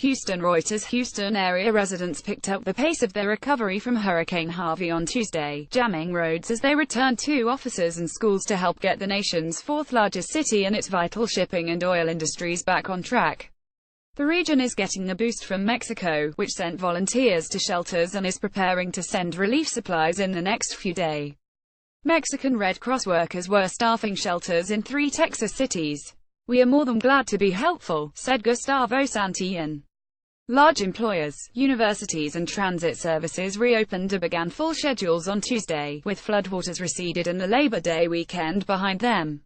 Houston Reuters Houston area residents picked up the pace of their recovery from Hurricane Harvey on Tuesday, jamming roads as they returned to offices and schools to help get the nation's fourth-largest city and its vital shipping and oil industries back on track. The region is getting a boost from Mexico, which sent volunteers to shelters and is preparing to send relief supplies in the next few days. Mexican Red Cross workers were staffing shelters in 3 Texas cities. "We are more than glad to be helpful," said Gustavo Santillan. Large employers, universities and transit services reopened or began full schedules on Tuesday, with floodwaters receded and the Labor Day weekend behind them.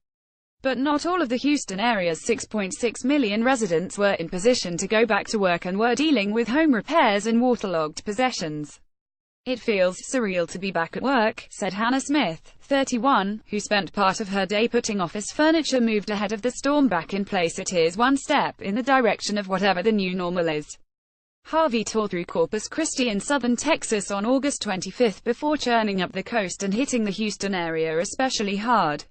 But not all of the Houston area's 6.6 million residents were in position to go back to work and were dealing with home repairs and waterlogged possessions. "It feels surreal to be back at work," said Hannah Smith, 31, who spent part of her day putting office furniture moved ahead of the storm back in place. "It is one step in the direction of whatever the new normal is." Harvey tore through Corpus Christi in southern Texas on August 25 before churning up the coast and hitting the Houston area especially hard.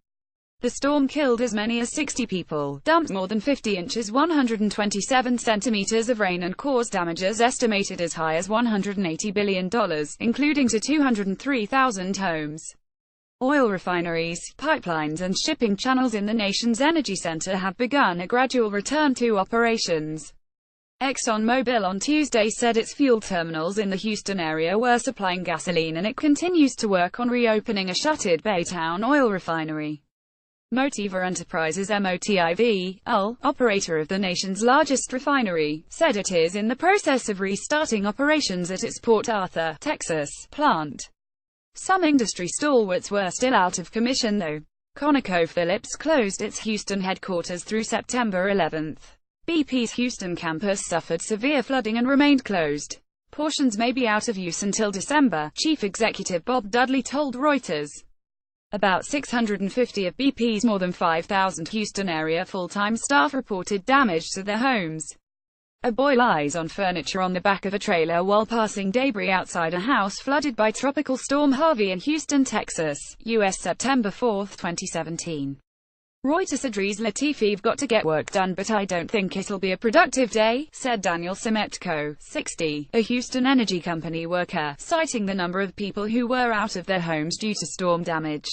The storm killed as many as 60 people, dumped more than 50 inches (127 centimeters) of rain and caused damages estimated as high as $180 billion, including to 203,000 homes. Oil refineries, pipelines and shipping channels in the nation's energy center have begun a gradual return to operations. ExxonMobil on Tuesday said its fuel terminals in the Houston area were supplying gasoline and it continues to work on reopening a shuttered Baytown oil refinery. Motiva Enterprises (Motiv), operator of the nation's largest refinery, said it is in the process of restarting operations at its Port Arthur, Texas, plant. Some industry stalwarts were still out of commission though. ConocoPhillips closed its Houston headquarters through September 11. BP's Houston campus suffered severe flooding and remained closed. Portions may be out of use until December, Chief Executive Bob Dudley told Reuters. About 650 of BP's more than 5,000 Houston area full-time staff reported damage to their homes. A boy lies on furniture on the back of a trailer while passing debris outside a house flooded by Tropical Storm Harvey in Houston, Texas, U.S. September 4, 2017. Reuters Idris Latif've got to get work done but I don't think it'll be a productive day, said Daniel Simetko, 60, a Houston Energy Company worker, citing the number of people who were out of their homes due to storm damage.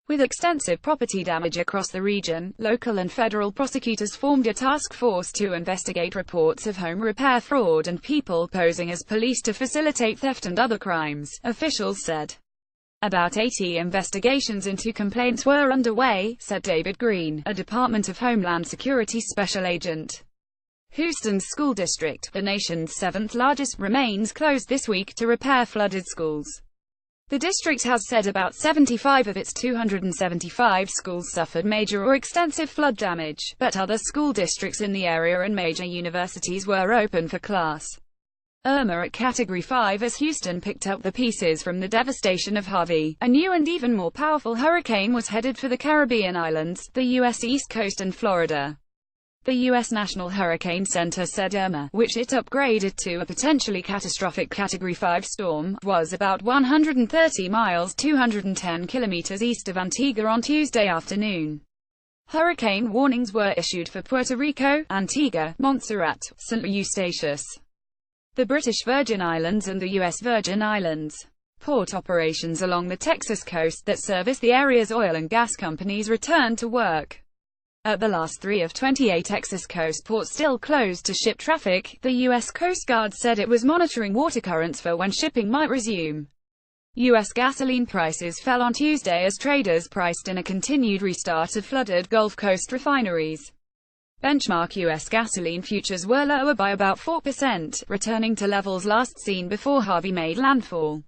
With extensive property damage across the region, local and federal prosecutors formed a task force to investigate reports of home repair fraud and people posing as police to facilitate theft and other crimes, officials said. About 80 investigations into complaints were underway, said David Green, a Department of Homeland Security special agent. Houston's school district, the nation's 7th largest, remains closed this week to repair flooded schools. The district has said about 75 of its 275 schools suffered major or extensive flood damage, but other school districts in the area and major universities were open for class. Irma at Category 5 as Houston picked up the pieces from the devastation of Harvey. A new and even more powerful hurricane was headed for the Caribbean islands, the U.S. East Coast and Florida. The U.S. National Hurricane Center said Irma, which it upgraded to a potentially catastrophic Category 5 storm, was about 130 miles (210 kilometers) east of Antigua on Tuesday afternoon. Hurricane warnings were issued for Puerto Rico, Antigua, Montserrat, St. Eustatius, the British Virgin Islands and the U.S. Virgin Islands. Port operations along the Texas coast that service the area's oil and gas companies returned to work. At the last 3 of 28 Texas coast ports still closed to ship traffic, the U.S. Coast Guard said it was monitoring water currents for when shipping might resume. U.S. gasoline prices fell on Tuesday as traders priced in a continued restart of flooded Gulf Coast refineries. Benchmark U.S. gasoline futures were lower by about 4%, returning to levels last seen before Harvey made landfall.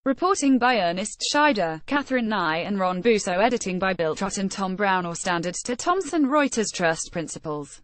Reporting by Ernest Scheider, Catherine Nye and Ron Busso. Editing by Bill Trott and Tom Brown. Or Standards to Thomson Reuters Trust Principles.